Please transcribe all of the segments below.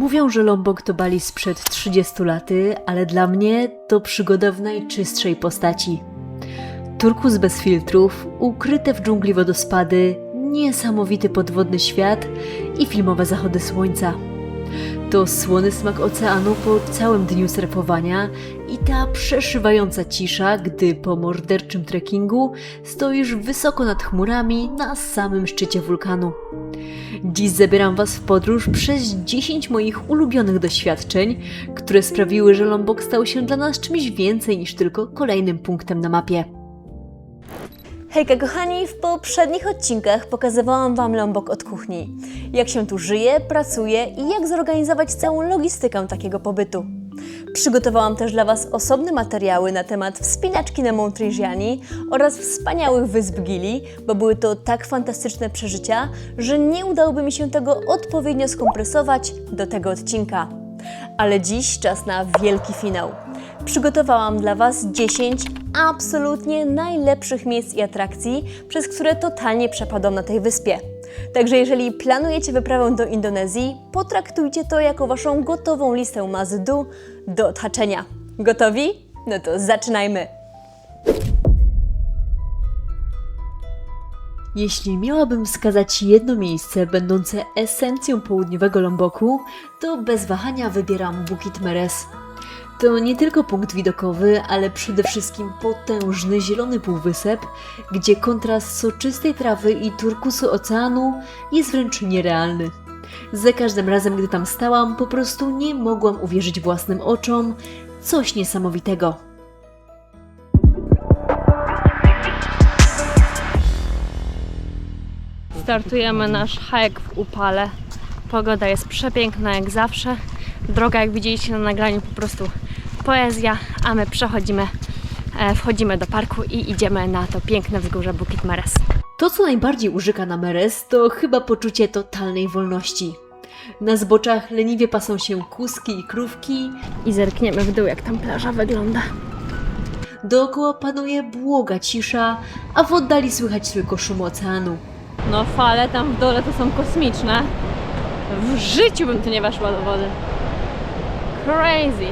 Mówią, że Lombok to Bali sprzed 30 laty, ale dla mnie to przygoda w najczystszej postaci. Turkus bez filtrów, ukryte w dżungli wodospady, niesamowity podwodny świat i filmowe zachody słońca. To słony smak oceanu po całym dniu surfowania i ta przeszywająca cisza, gdy po morderczym trekkingu stoisz wysoko nad chmurami na samym szczycie wulkanu. Dziś zabieram Was w podróż przez 10 moich ulubionych doświadczeń, które sprawiły, że Lombok stał się dla nas czymś więcej niż tylko kolejnym punktem na mapie. Hejka kochani, w poprzednich odcinkach pokazywałam Wam Lombok od kuchni. Jak się tu żyje, pracuje i jak zorganizować całą logistykę takiego pobytu. Przygotowałam też dla Was osobne materiały na temat wspinaczki na Mount Reggiani oraz wspaniałych wysp Gili, bo były to tak fantastyczne przeżycia, że nie udałoby mi się tego odpowiednio skompresować do tego odcinka. Ale dziś czas na wielki finał. Przygotowałam dla Was 10 absolutnie najlepszych miejsc i atrakcji, przez które totalnie przepadłam na tej wyspie. Także jeżeli planujecie wyprawę do Indonezji, potraktujcie to jako Waszą gotową listę must do do odhaczenia. Gotowi? No to zaczynajmy! Jeśli miałabym wskazać jedno miejsce będące esencją południowego Lomboku, to bez wahania wybieram Bukit Meres. To nie tylko punkt widokowy, ale przede wszystkim potężny zielony półwysep, gdzie kontrast soczystej trawy i turkusu oceanu jest wręcz nierealny. Za każdym razem, gdy tam stałam, po prostu nie mogłam uwierzyć własnym oczom. Coś niesamowitego. Startujemy nasz hike w upale. Pogoda jest przepiękna jak zawsze. Droga, jak widzieliście na nagraniu, po prostu poezja, a my wchodzimy do parku i idziemy na to piękne wzgórze Bukit Meres. To, co najbardziej użyka na Meres, to chyba poczucie totalnej wolności. Na zboczach leniwie pasą się kuski i krówki. I zerkniemy w dół, jak tam plaża wygląda. Dookoła panuje błoga cisza, a w oddali słychać tylko szum oceanu. No fale tam w dole to są kosmiczne. W życiu bym tu nie weszła do wody. Crazy!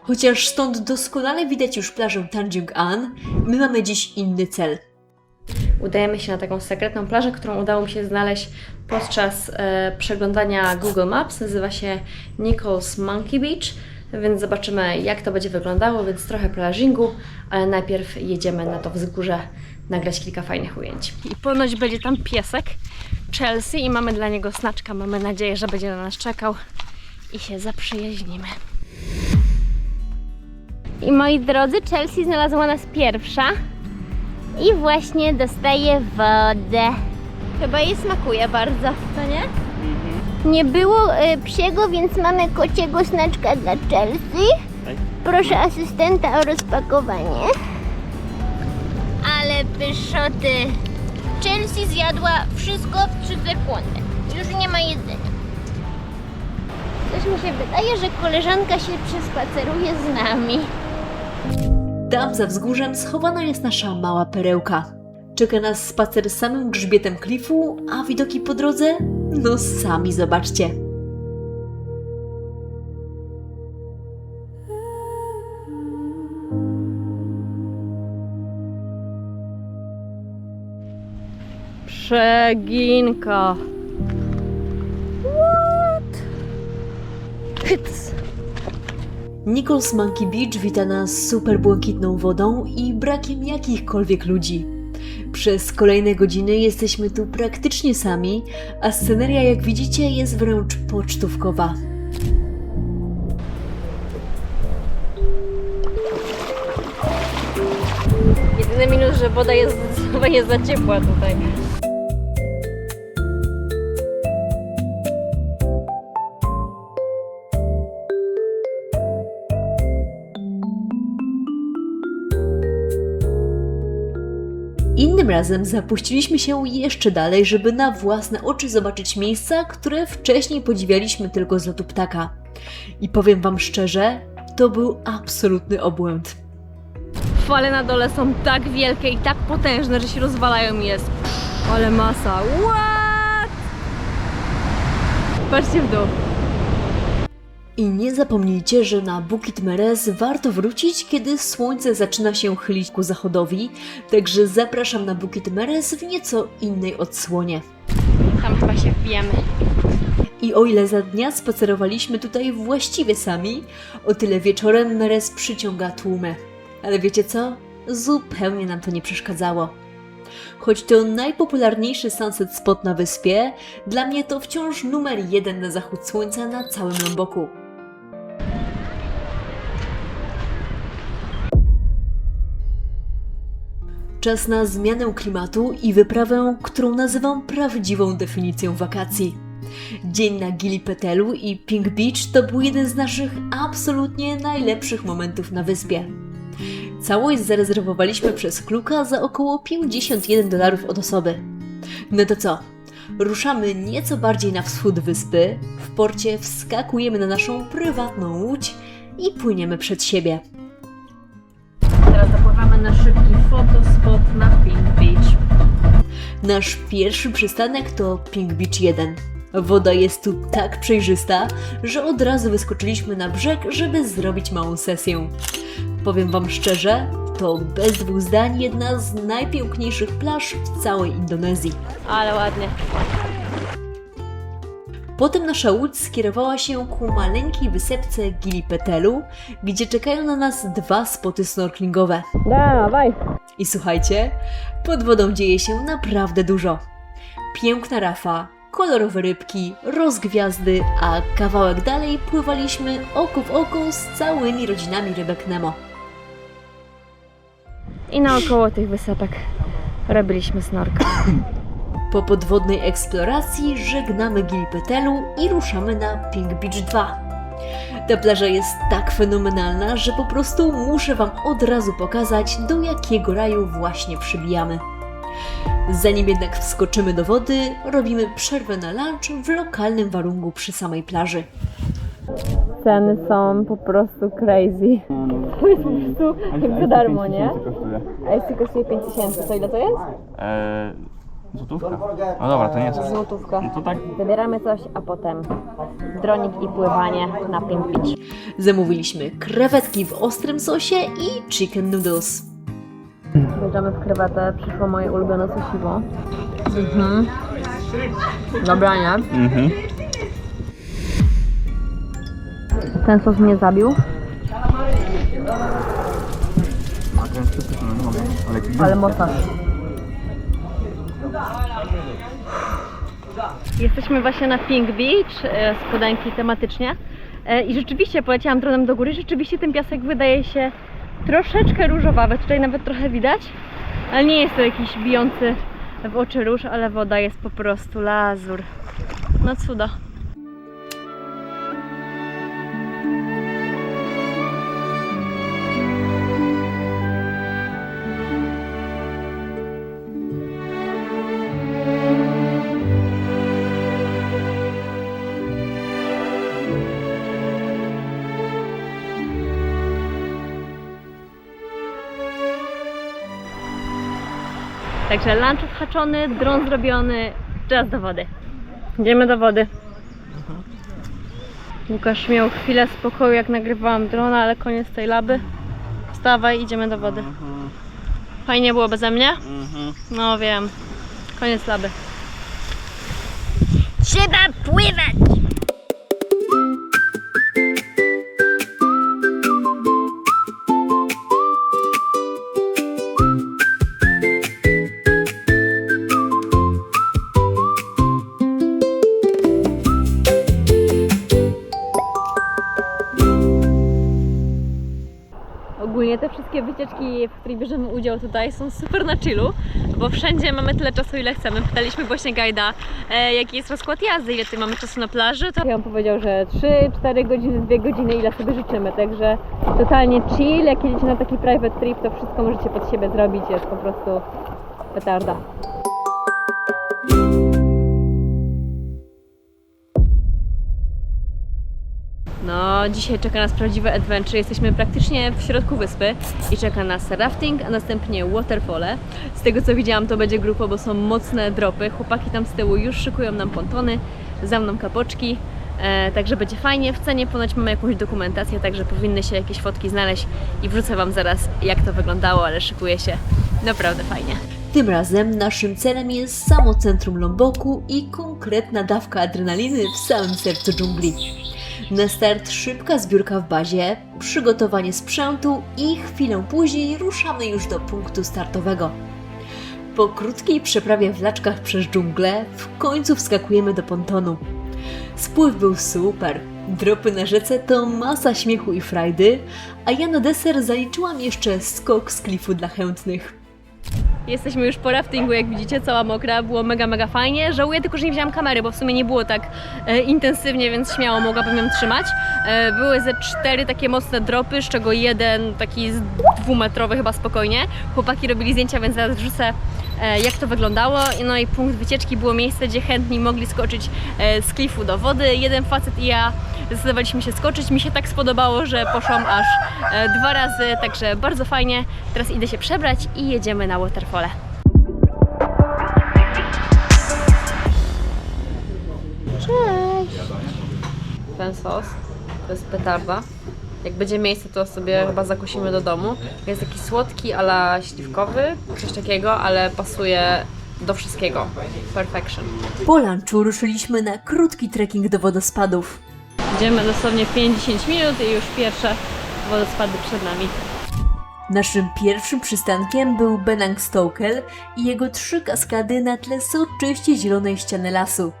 Chociaż stąd doskonale widać już plażę Tanjung An, my mamy dziś inny cel. Udajemy się na taką sekretną plażę, którą udało mi się znaleźć podczas przeglądania Google Maps. Nazywa się Nichols Monkey Beach, więc zobaczymy, jak to będzie wyglądało, więc trochę plażingu, ale najpierw jedziemy na to wzgórze nagrać kilka fajnych ujęć. I ponoć będzie tam piesek Chelsea i mamy dla niego snaczka. Mamy nadzieję, że będzie na nas czekał i się zaprzyjaźnimy. I moi drodzy, Chelsea znalazła nas pierwsza i właśnie dostaje wodę. Chyba jej smakuje bardzo, to nie? Nie było psiego, więc mamy kociego snaczka dla Chelsea. Proszę asystenta o rozpakowanie. Ale pyszoty. Chelsea zjadła wszystko w 3 sekundy. Już nie ma jedzenia. Coś mi się wydaje, że koleżanka się przespaceruje z nami. Tam za wzgórzem schowana jest nasza mała perełka. Czeka nas spacer samym grzbietem klifu, a widoki po drodze? No sami zobaczcie. Przeginka. Nichols Monkey Beach wita nas super błękitną wodą i brakiem jakichkolwiek ludzi. Przez kolejne godziny jesteśmy tu praktycznie sami, a sceneria, jak widzicie, jest wręcz pocztówkowa. Jedyny minus, że woda jest zdecydowanie za ciepła tutaj. Innym razem zapuściliśmy się jeszcze dalej, żeby na własne oczy zobaczyć miejsca, które wcześniej podziwialiśmy tylko z lotu ptaka. I powiem Wam szczerze, to był absolutny obłęd. Fale na dole są tak wielkie i tak potężne, że się rozwalają i jest. Ale masa. What? Patrzcie w dół. I nie zapomnijcie, że na Bukit Merez warto wrócić, kiedy słońce zaczyna się chylić ku zachodowi, także zapraszam na Bukit Merez w nieco innej odsłonie. Tam chyba się wbijemy. I o ile za dnia spacerowaliśmy tutaj właściwie sami, o tyle wieczorem Merez przyciąga tłumy. Ale wiecie co? Zupełnie nam to nie przeszkadzało. Choć to najpopularniejszy sunset spot na wyspie, dla mnie to wciąż numer 1 na zachód słońca na całym Lomboku. Czas na zmianę klimatu i wyprawę, którą nazywam prawdziwą definicją wakacji. Dzień na Gili Petelu i Pink Beach to był jeden z naszych absolutnie najlepszych momentów na wyspie. Całość zarezerwowaliśmy przez Klook'a za około $51 od osoby. No to co? Ruszamy nieco bardziej na wschód wyspy, w porcie wskakujemy na naszą prywatną łódź i płyniemy przed siebie. Teraz zapływamy na szybki fotospot na Pink Beach. Nasz pierwszy przystanek to Pink Beach 1. Woda jest tu tak przejrzysta, że od razu wyskoczyliśmy na brzeg, żeby zrobić małą sesję. Powiem Wam szczerze, to bez dwóch zdań jedna z najpiękniejszych plaż w całej Indonezji. Ale ładnie. Potem nasza łódź skierowała się ku maleńkiej wysepce Gili Petelu, gdzie czekają na nas 2 spoty snorklingowe. Dawaj. I słuchajcie, pod wodą dzieje się naprawdę dużo. Piękna rafa, kolorowe rybki, rozgwiazdy, a kawałek dalej pływaliśmy oko w oko z całymi rodzinami rybek Nemo. I naokoło tych wysepek robiliśmy snorkel. Po podwodnej eksploracji żegnamy Gili Petelu i ruszamy na Pink Beach 2. Ta plaża jest tak fenomenalna, że po prostu muszę Wam od razu pokazać, do jakiego raju właśnie przybijamy. Zanim jednak wskoczymy do wody, robimy przerwę na lunch w lokalnym warungu przy samej plaży. Ceny są po prostu crazy. To jest po prostu jak za darmo, nie? A jeśli kosztuje 5000, to ile to jest? Złotówka. No dobra, to nie jest. Złotówka. No to tak. Wybieramy coś, a potem dronik i pływanie na Pink Beach. Zamówiliśmy krewetki w ostrym sosie i chicken noodles. Wjeżdżamy w krewetę, przyszło moje ulubione susiwo. Dobra, nie? Ten sos mnie zabił, A ten szczyt, no nie mogę, ale mocno. Jesteśmy właśnie na Pink Beach, spodenki tematycznie. I rzeczywiście poleciałam dronem do góry, rzeczywiście ten piasek wydaje się troszeczkę różowawy, tutaj nawet trochę widać, ale nie jest to jakiś bijący w oczy róż, ale woda jest po prostu lazur. No cuda. Także lunch odhaczony, dron zrobiony, czas do wody. Idziemy do wody. Łukasz miał chwilę spokoju, jak nagrywałam drona, ale koniec tej laby. Wstawaj, idziemy do wody. Fajnie było beze mnie? No wiem. Koniec laby. Trzeba pływać! Ogólnie te wszystkie wycieczki, w których bierzemy udział tutaj, są super na chillu, bo wszędzie mamy tyle czasu, ile chcemy. Pytaliśmy właśnie guida, jaki jest rozkład jazdy, ile tutaj mamy czasu na plaży. To on powiedział, że 3-4 godziny, 2 godziny, ile sobie życzymy. Także totalnie chill. Jak jedziecie na taki private trip, to wszystko możecie pod siebie zrobić. Jest po prostu petarda. No, dzisiaj czeka nas prawdziwe adventure. Jesteśmy praktycznie w środku wyspy i czeka nas rafting, a następnie waterfole. Z tego co widziałam, to będzie grupa, bo są mocne dropy. Chłopaki tam z tyłu już szykują nam pontony, za mną kapoczki. także będzie fajnie. W cenie ponoć mamy jakąś dokumentację, także powinny się jakieś fotki znaleźć i wrzucę Wam zaraz, jak to wyglądało, ale szykuje się naprawdę fajnie. Tym razem naszym celem jest samo centrum Lomboku i konkretna dawka adrenaliny w samym sercu dżungli. Na start szybka zbiórka w bazie, przygotowanie sprzętu i chwilę później ruszamy już do punktu startowego. Po krótkiej przeprawie w laczkach przez dżunglę w końcu wskakujemy do pontonu. Spływ był super, dropy na rzece to masa śmiechu i frajdy, a ja na deser zaliczyłam jeszcze skok z klifu dla chętnych. Jesteśmy już po raftingu, jak widzicie, cała mokra, było mega fajnie. Żałuję tylko, że nie wzięłam kamery, bo w sumie nie było tak intensywnie, więc śmiało mogłabym ją trzymać. Były ze 4 takie mocne dropy, z czego jeden taki 2-metrowy chyba spokojnie. Chłopaki robili zdjęcia, więc zaraz wrzucę, jak to wyglądało. No i punkt wycieczki było miejsce, gdzie chętni mogli skoczyć z klifu do wody. Jeden facet i ja zdecydowaliśmy się skoczyć. Mi się tak spodobało, że poszłam aż 2 razy, także bardzo fajnie. Teraz idę się przebrać i jedziemy na waterfole. Cześć! Ten sos to jest petarda. Jak będzie miejsce, to sobie chyba zakusimy do domu. Jest taki słodki, ala śliwkowy, coś takiego, ale pasuje do wszystkiego. Perfection. Po lunchu ruszyliśmy na krótki trekking do wodospadów. Idziemy dosłownie 5-10 minut i już pierwsze wodospady przed nami. Naszym pierwszym przystankiem był Benang Stokel i jego 3 kaskady na tle soczyście zielonej ściany lasu.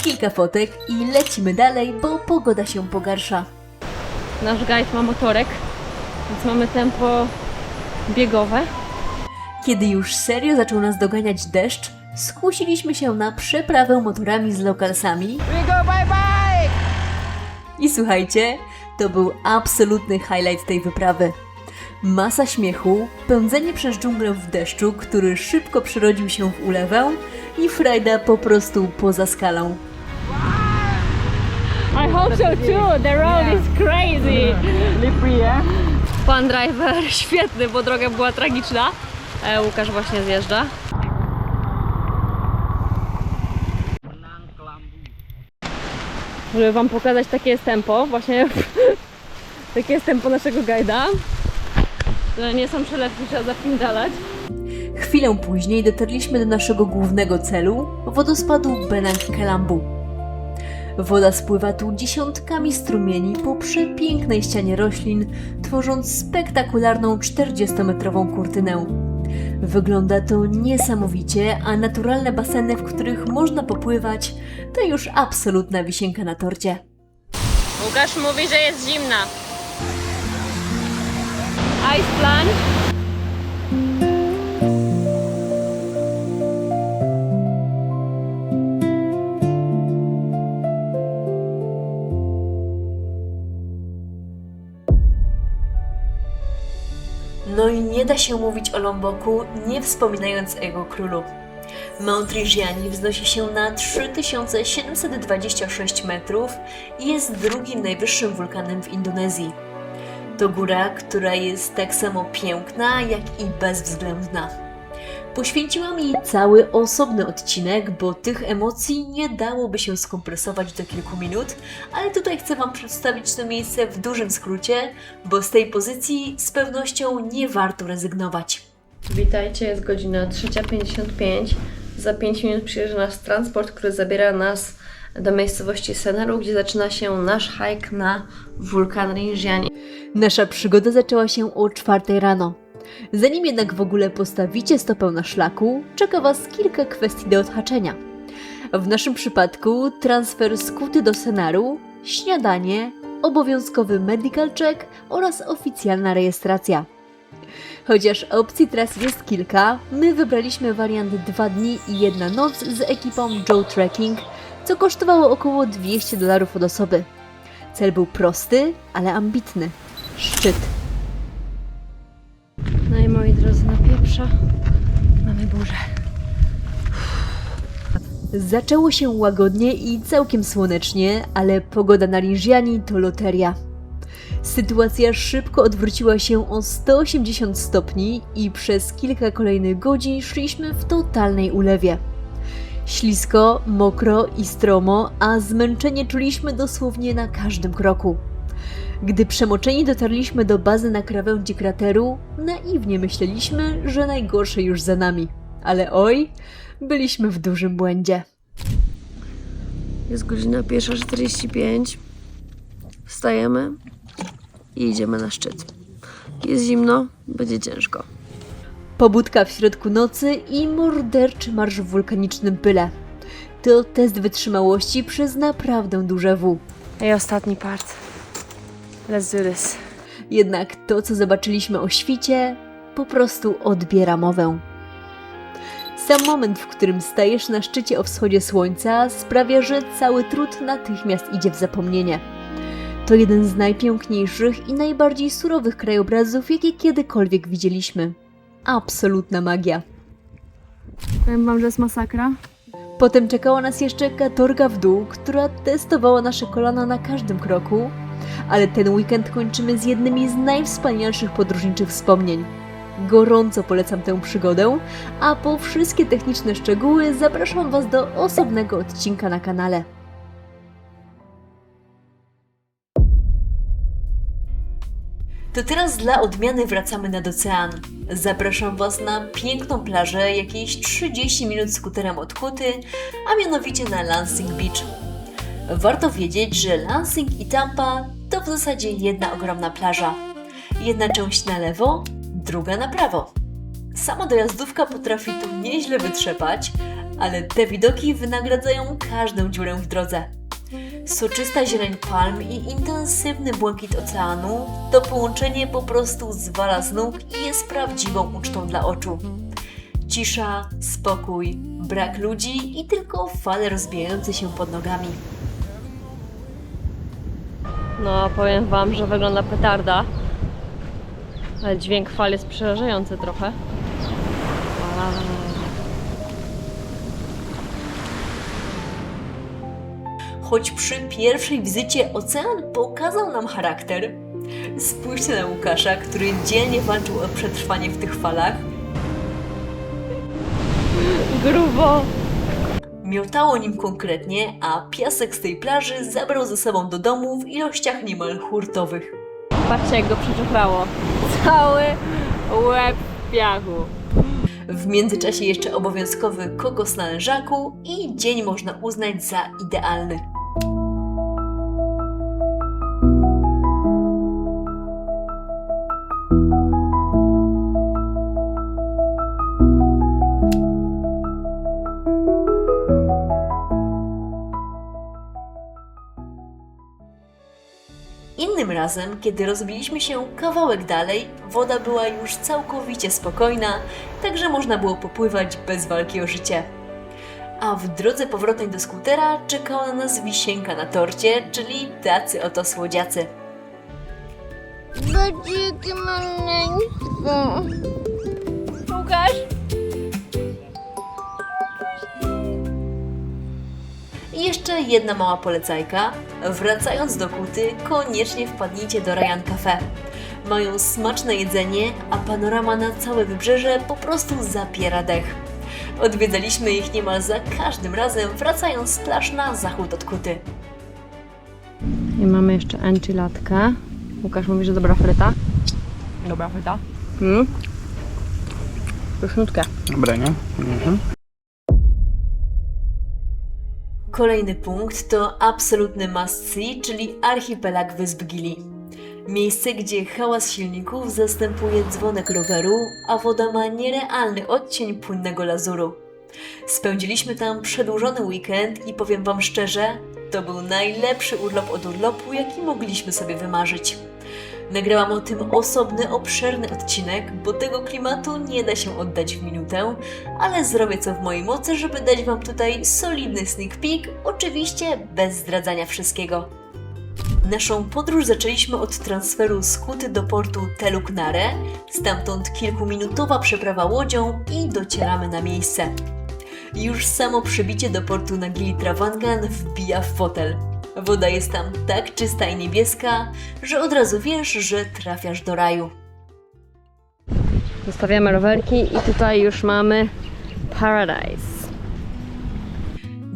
Kilka fotek i lecimy dalej, bo pogoda się pogarsza. Nasz guide ma motorek, więc mamy tempo biegowe. Kiedy już serio zaczął nas doganiać deszcz, skusiliśmy się na przeprawę motorami z lokalsami. I słuchajcie, to był absolutny highlight tej wyprawy. Masa śmiechu, pędzenie przez dżunglę w deszczu, który szybko przerodził się w ulewę i frajda po prostu poza skalą. I hope so too, the road is crazy! Pan driver świetny, bo droga była tragiczna. Łukasz właśnie zjeżdża. Żeby Wam pokazać, takie jest tempo, właśnie takie jest tempo naszego guida. To nie są przelewki, trzeba zapindalać. Chwilę później dotarliśmy do naszego głównego celu, wodospadu Benang Kelambu. Woda spływa tu dziesiątkami strumieni po przepięknej ścianie roślin, tworząc spektakularną 40-metrową kurtynę. Wygląda to niesamowicie, a naturalne baseny, w których można popływać, to już absolutna wisienka na torcie. Łukasz mówi, że jest zimna. Ice plunge. No i nie da się mówić o Lomboku, nie wspominając o jego królu. Mount Rinjani wznosi się na 3726 metrów i jest drugim najwyższym wulkanem w Indonezji. To góra, która jest tak samo piękna, jak i bezwzględna. Poświęciłam jej cały osobny odcinek, bo tych emocji nie dałoby się skompresować do kilku minut, ale tutaj chcę Wam przedstawić to miejsce w dużym skrócie, bo z tej pozycji z pewnością nie warto rezygnować. Witajcie, jest godzina 3:55. Za 5 minut przyjeżdża nasz transport, który zabiera nas do miejscowości Seneru, gdzie zaczyna się nasz hike na wulkan Rinjani. Nasza przygoda zaczęła się o 4 rano. Zanim jednak w ogóle postawicie stopę na szlaku, czeka Was kilka kwestii do odhaczenia. W naszym przypadku transfer z Kuty do Seneru, śniadanie, obowiązkowy medical check oraz oficjalna rejestracja. Chociaż opcji tras jest kilka, my wybraliśmy wariant 2 dni i 1 noc z ekipą Joe Trekking, co kosztowało około $200 od osoby. Cel był prosty, ale ambitny. Szczyt. No i moi drodzy, na pieprza mamy burzę. Zaczęło się łagodnie i całkiem słonecznie, ale pogoda na Rinjani to loteria. Sytuacja szybko odwróciła się o 180 stopni i przez kilka kolejnych godzin szliśmy w totalnej ulewie. Ślisko, mokro i stromo, a zmęczenie czuliśmy dosłownie na każdym kroku. Gdy przemoczeni dotarliśmy do bazy na krawędzi krateru, naiwnie myśleliśmy, że najgorsze już za nami. Ale oj, byliśmy w dużym błędzie. Jest godzina 1:45. Wstajemy i idziemy na szczyt. Jest zimno, będzie ciężko. Pobudka w środku nocy i morderczy marsz w wulkanicznym pyle. To test wytrzymałości przez naprawdę duże W. I ostatni part. Let's do this. Jednak to, co zobaczyliśmy o świcie, po prostu odbiera mowę. Sam moment, w którym stajesz na szczycie o wschodzie słońca, sprawia, że cały trud natychmiast idzie w zapomnienie. To jeden z najpiękniejszych i najbardziej surowych krajobrazów, jakie kiedykolwiek widzieliśmy. Absolutna magia. Powiem wam, że jest masakra. Potem czekała nas jeszcze katorga w dół, która testowała nasze kolana na każdym kroku, ale ten weekend kończymy z jednymi z najwspanialszych podróżniczych wspomnień. Gorąco polecam tę przygodę, a po wszystkie techniczne szczegóły zapraszam Was do osobnego odcinka na kanale. To teraz dla odmiany wracamy nad ocean. Zapraszam Was na piękną plażę, jakieś 30 minut skuterem od Kuty, a mianowicie na Lansing Beach. Warto wiedzieć, że Lansing i Tampa to w zasadzie jedna ogromna plaża. Jedna część na lewo, druga na prawo. Sama dojazdówka potrafi tu nieźle wytrzepać, ale te widoki wynagradzają każdą dziurę w drodze. Soczysta zieleń palm i intensywny błękit oceanu to połączenie po prostu zwala z nóg i jest prawdziwą ucztą dla oczu. Cisza, spokój, brak ludzi i tylko fale rozbijające się pod nogami. No, powiem wam, że wygląda petarda. Ale dźwięk fal jest przerażający trochę. Choć przy pierwszej wizycie ocean pokazał nam charakter. Spójrzcie na Łukasza, który dzielnie walczył o przetrwanie w tych falach. Grubo! Miotało nim konkretnie, a piasek z tej plaży zabrał ze sobą do domu w ilościach niemal hurtowych. Patrzcie, jak go przeczuchrało. Cały łeb w piachu. W międzyczasie jeszcze obowiązkowy kokos na leżaku i dzień można uznać za idealny. Innym razem, kiedy rozbiliśmy się kawałek dalej, woda była już całkowicie spokojna, także można było popływać bez walki o życie. A w drodze powrotnej do skutera czekała na nas wisienka na torcie, czyli tacy oto słodziacy. Badzieki maleńko. Łukasz! I jeszcze jedna mała polecajka. Wracając do Kuty, koniecznie wpadnijcie do Ryan Cafe. Mają smaczne jedzenie, a panorama na całe wybrzeże po prostu zapiera dech. Odwiedzaliśmy ich niemal za każdym razem, wracając z plaż na zachód od Kuty. I mamy jeszcze enchilatkę. Łukasz mówi, że dobra fryta. Dobra fryta. Pysznutka. Dobre, nie? Kolejny punkt to absolutny must see, czyli archipelag Wysp Gili. Miejsce, gdzie hałas silników zastępuje dzwonek roweru, a woda ma nierealny odcień płynnego lazuru. Spędziliśmy tam przedłużony weekend i powiem Wam szczerze, to był najlepszy urlop od urlopu, jaki mogliśmy sobie wymarzyć. Nagrałam o tym osobny, obszerny odcinek, bo tego klimatu nie da się oddać w minutę, ale zrobię co w mojej mocy, żeby dać Wam tutaj solidny sneak peek, oczywiście bez zdradzania wszystkiego. Naszą podróż zaczęliśmy od transferu z Kuty do portu Teluk Nare, stamtąd kilkuminutowa przeprawa łodzią i docieramy na miejsce. Już samo przybicie do portu na Gili Trawangan wbija w fotel. Woda jest tam tak czysta i niebieska, że od razu wiesz, że trafiasz do raju. Zostawiamy rowerki i tutaj już mamy Paradise.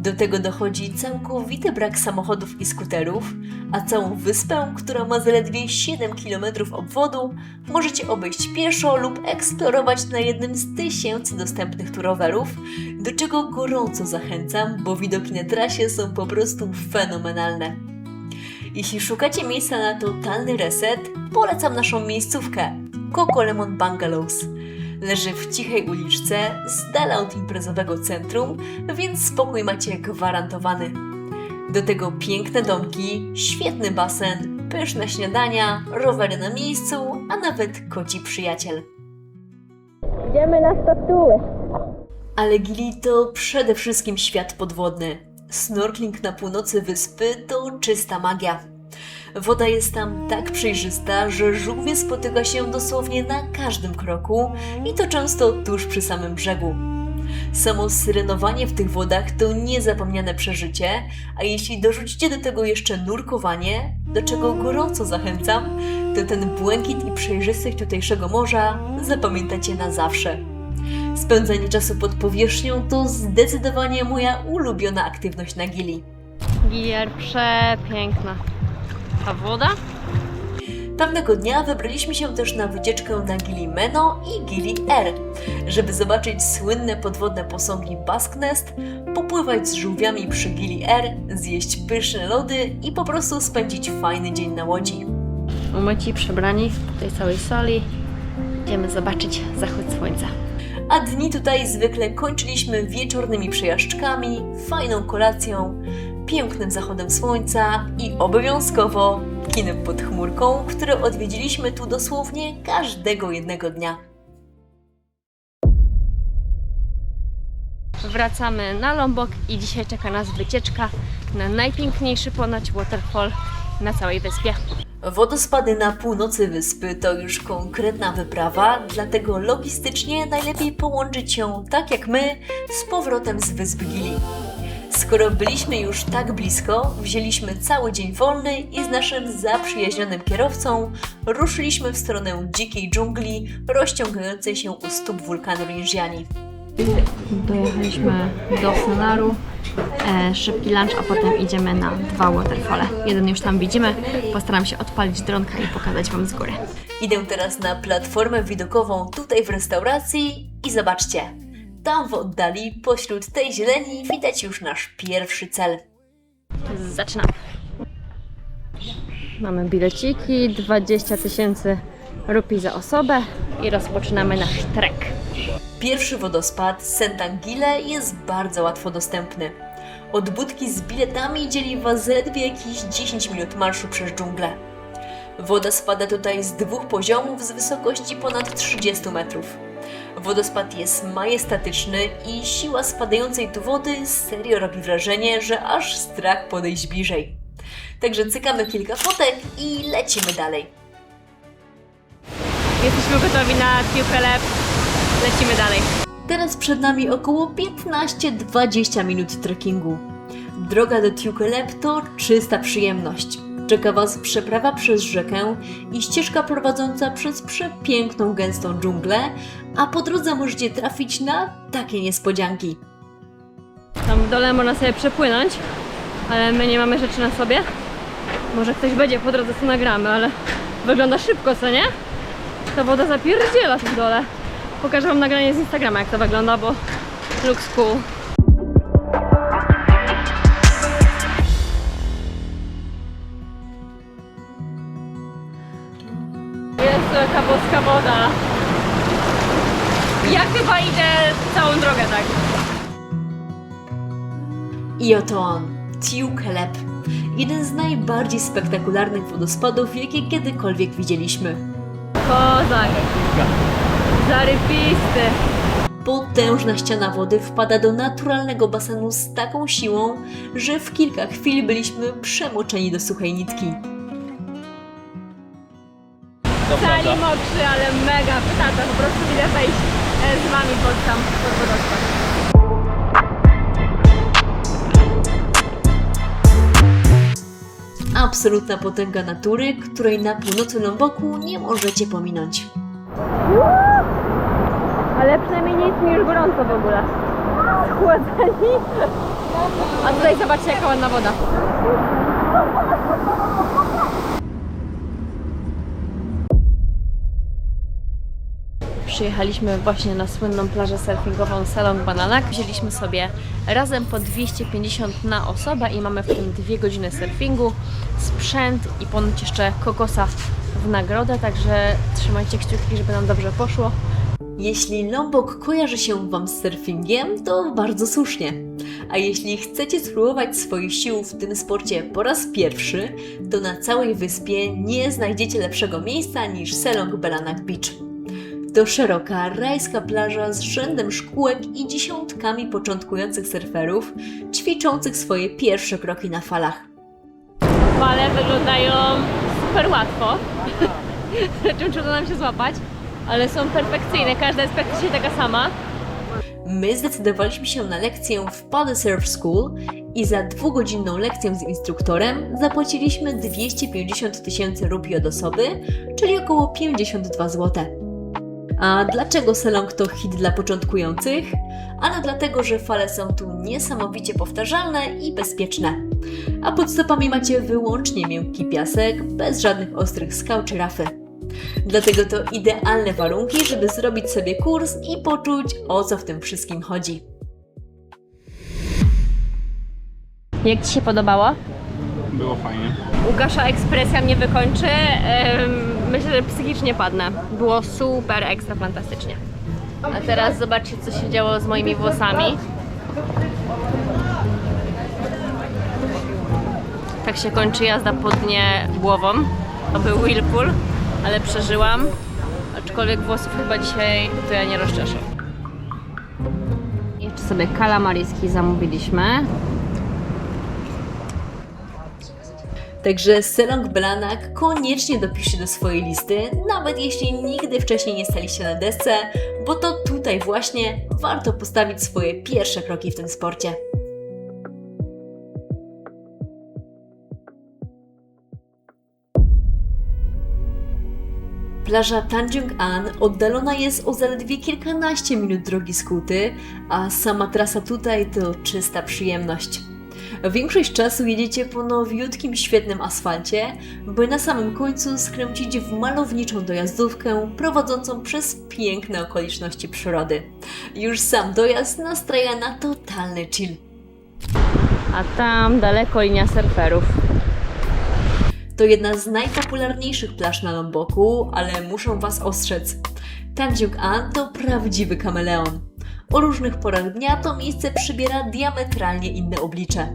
Do tego dochodzi całkowity brak samochodów i skuterów, a całą wyspę, która ma zaledwie 7 km obwodu, możecie obejść pieszo lub eksplorować na jednym z 1000 dostępnych tu rowerów, do czego gorąco zachęcam, bo widoki na trasie są po prostu fenomenalne. Jeśli szukacie miejsca na totalny reset, polecam naszą miejscówkę Coco Lemon Bungalows. Leży w cichej uliczce, z dala od imprezowego centrum, więc spokój macie gwarantowany. Do tego piękne domki, świetny basen, pyszne śniadania, rowery na miejscu, a nawet koci przyjaciel. Idziemy na statuę. Ale Gili to przede wszystkim świat podwodny. Snorkling na północy wyspy to czysta magia. Woda jest tam tak przejrzysta, że żółwie spotyka się dosłownie na każdym kroku i to często tuż przy samym brzegu. Samo syrenowanie w tych wodach to niezapomniane przeżycie, a jeśli dorzucicie do tego jeszcze nurkowanie, do czego gorąco zachęcam, to ten błękit i przejrzystość tutejszego morza zapamiętacie na zawsze. Spędzanie czasu pod powierzchnią to zdecydowanie moja ulubiona aktywność na Gili. Giliar przepiękna. Ta woda? Pewnego dnia wybraliśmy się też na wycieczkę na Gili Meno i Gili Air, żeby zobaczyć słynne podwodne posągi Basque Nest, popływać z żółwiami przy Gili Air, zjeść pyszne lody i po prostu spędzić fajny dzień na łodzi. Umyci, przebrani w tej całej soli. Idziemy zobaczyć zachód słońca. A dni tutaj zwykle kończyliśmy wieczornymi przejażdżkami, fajną kolacją, pięknym zachodem słońca i obowiązkowo kinem pod chmurką, które odwiedziliśmy tu dosłownie każdego jednego dnia. Wracamy na Lombok i dzisiaj czeka nas wycieczka na najpiękniejszy ponoć waterfall na całej wyspie. Wodospady na północy wyspy to już konkretna wyprawa, dlatego logistycznie najlepiej połączyć się, tak jak my, z powrotem z wysp Gili. Skoro byliśmy już tak blisko, wzięliśmy cały dzień wolny i z naszym zaprzyjaźnionym kierowcą ruszyliśmy w stronę dzikiej dżungli rozciągającej się u stóp wulkanu Rinjani. Dojechaliśmy do Sonaru, szybki lunch, a potem idziemy na 2 waterfale. Jeden już tam widzimy, postaram się odpalić dronka i pokazać Wam z góry. Idę teraz na platformę widokową tutaj w restauracji i zobaczcie, tam w oddali, pośród tej zieleni, widać już nasz pierwszy cel. Zaczynamy. Mamy bileciki, 20 000 rupii za osobę i rozpoczynamy nasz trek. Pierwszy wodospad Sentangile jest bardzo łatwo dostępny. Od budki z biletami dzieli Was zaledwie jakieś 10 minut marszu przez dżunglę. Woda spada tutaj z 2 poziomów z wysokości ponad 30 metrów. Wodospad jest majestatyczny i siła spadającej tu wody serio robi wrażenie, że aż strach podejść bliżej. Także cykamy kilka fotek i lecimy dalej. Jesteśmy gotowi na Tukelep, lecimy dalej. Teraz przed nami około 15-20 minut trekkingu. Droga do Tukelep to czysta przyjemność. Czeka Was przeprawa przez rzekę i ścieżka prowadząca przez przepiękną, gęstą dżunglę, a po drodze możecie trafić na takie niespodzianki. Tam w dole można sobie przepłynąć, ale my nie mamy rzeczy na sobie. Może ktoś będzie po drodze, co nagramy, ale wygląda szybko, co nie? Ta woda zapierdziela tu w dole. Pokażę Wam nagranie z Instagrama, jak to wygląda, bo looks cool. Jest jaka boska woda. Ja chyba idę całą drogę tak. I oto on, Tukelep. Jeden z najbardziej spektakularnych wodospadów, jakie kiedykolwiek widzieliśmy. Kozak. Zarybisty. Potężna ściana wody wpada do naturalnego basenu z taką siłą, że w kilka chwil byliśmy przemoczeni do suchej nitki. Cali mokrzy, ale mega pytata. Po prostu idę wejść z Wami pod wodospad. Absolutna potęga natury, której na północy Lomboku nie możecie pominąć. Ale przynajmniej nie jest mi już gorąco w ogóle. schłodzeni. A tutaj zobaczcie, jaka ładna woda. Przyjechaliśmy właśnie na słynną plażę surfingową Selong Bananak. Wzięliśmy sobie razem po 250 na osobę i mamy w tym 2 godziny surfingu, sprzęt i ponoć jeszcze kokosa w nagrodę, także trzymajcie kciuki, żeby nam dobrze poszło. Jeśli Lombok kojarzy się Wam z surfingiem, to bardzo słusznie. A jeśli chcecie spróbować swoich sił w tym sporcie po raz pierwszy, to na całej wyspie nie znajdziecie lepszego miejsca niż Selong Bananak Beach. To szeroka, rajska plaża z rzędem szkółek i dziesiątkami początkujących surferów, ćwiczących swoje pierwsze kroki na falach. Fale wyglądają super łatwo. Czym trudno nam się złapać, ale są perfekcyjne, każda jest praktycznie taka sama. My zdecydowaliśmy się na lekcję w Paddle Surf School i za 2-godzinną lekcję z instruktorem zapłaciliśmy 250 000 rupii od osoby, czyli około 52 zł. A dlaczego Selong to hit dla początkujących? Ano dlatego, że fale są tu niesamowicie powtarzalne i bezpieczne. A pod stopami macie wyłącznie miękki piasek, bez żadnych ostrych skał czy rafy. Dlatego to idealne warunki, żeby zrobić sobie kurs i poczuć, o co w tym wszystkim chodzi. Jak Ci się podobało? Było fajnie. Łukasza ekspresja mnie wykończy. Myślę, że psychicznie padnę. Było super, ekstra fantastycznie. A teraz zobaczcie, co się działo z moimi włosami. Tak się kończy jazda po dnie głową. To był whirlpool, ale przeżyłam. Aczkolwiek włosów chyba dzisiaj to ja nie rozczeszę. Jeszcze sobie kalamaryski zamówiliśmy. Także Selong Bananak koniecznie dopiszcie do swojej listy, nawet jeśli nigdy wcześniej nie staliście na desce, bo to tutaj właśnie warto postawić swoje pierwsze kroki w tym sporcie. Plaża Tanjung An oddalona jest o zaledwie kilkanaście minut drogi z Kuty, a sama trasa tutaj to czysta przyjemność. Większość czasu jedziecie po nowiutkim, świetnym asfalcie, by na samym końcu skręcić w malowniczą dojazdówkę prowadzącą przez piękne okoliczności przyrody. Już sam dojazd nastraja na totalny chill. A tam daleko linia surferów. To jedna z najpopularniejszych plaż na Lomboku, ale muszę Was ostrzec. Tanjung An to prawdziwy kameleon. O różnych porach dnia to miejsce przybiera diametralnie inne oblicze.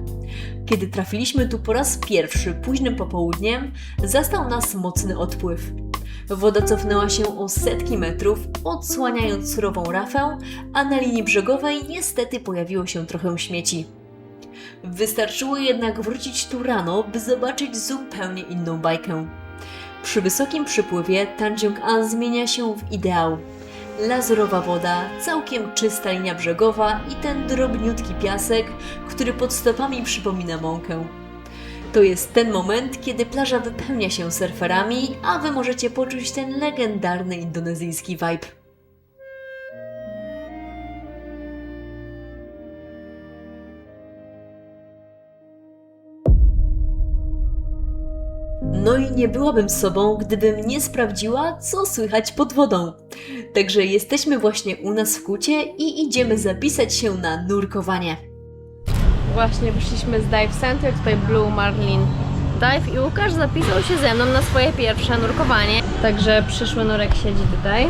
Kiedy trafiliśmy tu po raz pierwszy późnym popołudniem, zastał nas mocny odpływ. Woda cofnęła się o setki metrów, odsłaniając surową rafę, a na linii brzegowej niestety pojawiło się trochę śmieci. Wystarczyło jednak wrócić tu rano, by zobaczyć zupełnie inną bajkę. Przy wysokim przypływie Tanjung An zmienia się w ideał. Lazurowa woda, całkiem czysta linia brzegowa i ten drobniutki piasek, który pod stopami przypomina mąkę. To jest ten moment, kiedy plaża wypełnia się surferami, a Wy możecie poczuć ten legendarny indonezyjski vibe. No i nie byłabym sobą, gdybym nie sprawdziła, co słychać pod wodą. Także jesteśmy właśnie u nas w Kucie i idziemy zapisać się na nurkowanie. Właśnie wyszliśmy z Dive Center, tutaj Blue Marlin Dive i Łukasz zapisał się ze mną na swoje pierwsze nurkowanie. Także przyszły nurek siedzi tutaj.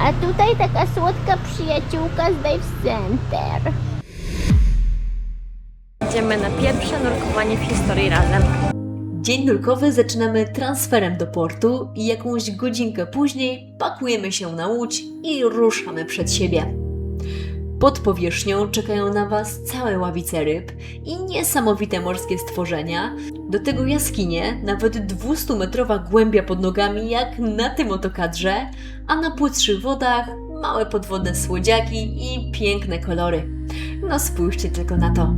A tutaj taka słodka przyjaciółka z Dive Center. Idziemy na pierwsze nurkowanie w historii razem. Dzień nurkowy zaczynamy transferem do portu i jakąś godzinkę później pakujemy się na łódź i ruszamy przed siebie. Pod powierzchnią czekają na Was całe ławice ryb i niesamowite morskie stworzenia, do tego jaskinie, nawet 200-metrowa głębia pod nogami jak na tym oto kadrze, a na płytszych wodach małe podwodne słodziaki i piękne kolory. No spójrzcie tylko na to.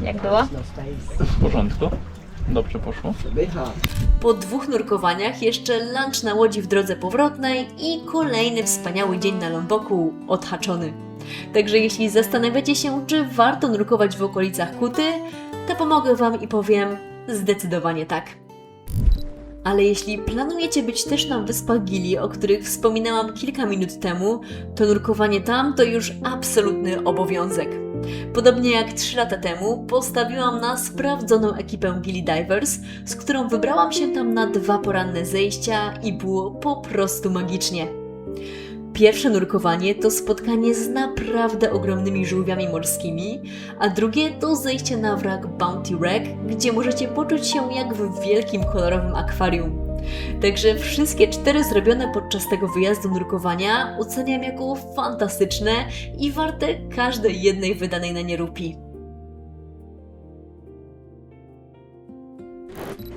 Jak było? W porządku. Dobrze poszło. Po 2 nurkowaniach jeszcze lunch na łodzi w drodze powrotnej i kolejny wspaniały dzień na Lomboku odhaczony. Także jeśli zastanawiacie się, czy warto nurkować w okolicach Kuty, to pomogę Wam i powiem zdecydowanie tak. Ale jeśli planujecie być też na wyspach Gili, o których wspominałam kilka minut temu, to nurkowanie tam to już absolutny obowiązek. Podobnie jak 3 lata temu, postawiłam na sprawdzoną ekipę Gili Divers, z którą wybrałam się tam na 2 poranne zejścia i było po prostu magicznie. Pierwsze nurkowanie to spotkanie z naprawdę ogromnymi żółwiami morskimi, a drugie to zejście na wrak Bounty Wreck, gdzie możecie poczuć się jak w wielkim kolorowym akwarium. Także wszystkie 4 zrobione podczas tego wyjazdu nurkowania oceniam jako fantastyczne i warte każdej jednej wydanej na nie rupii.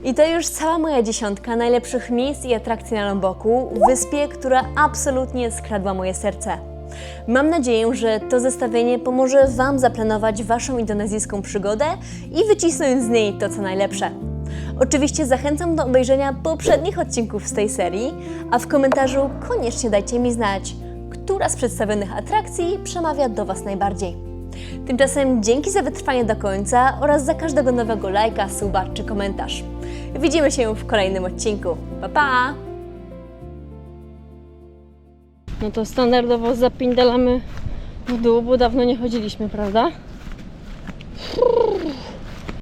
I to już cała moja 10 najlepszych miejsc i atrakcji na Lomboku, wyspie, która absolutnie skradła moje serce. Mam nadzieję, że to zestawienie pomoże Wam zaplanować Waszą indonezyjską przygodę i wycisnąć z niej to, co najlepsze. Oczywiście zachęcam do obejrzenia poprzednich odcinków z tej serii, a w komentarzu koniecznie dajcie mi znać, która z przedstawionych atrakcji przemawia do Was najbardziej. Tymczasem dzięki za wytrwanie do końca oraz za każdego nowego lajka, suba czy komentarz. Widzimy się w kolejnym odcinku. Pa, pa! No to standardowo zapindalamy w dół, bo dawno nie chodziliśmy, prawda?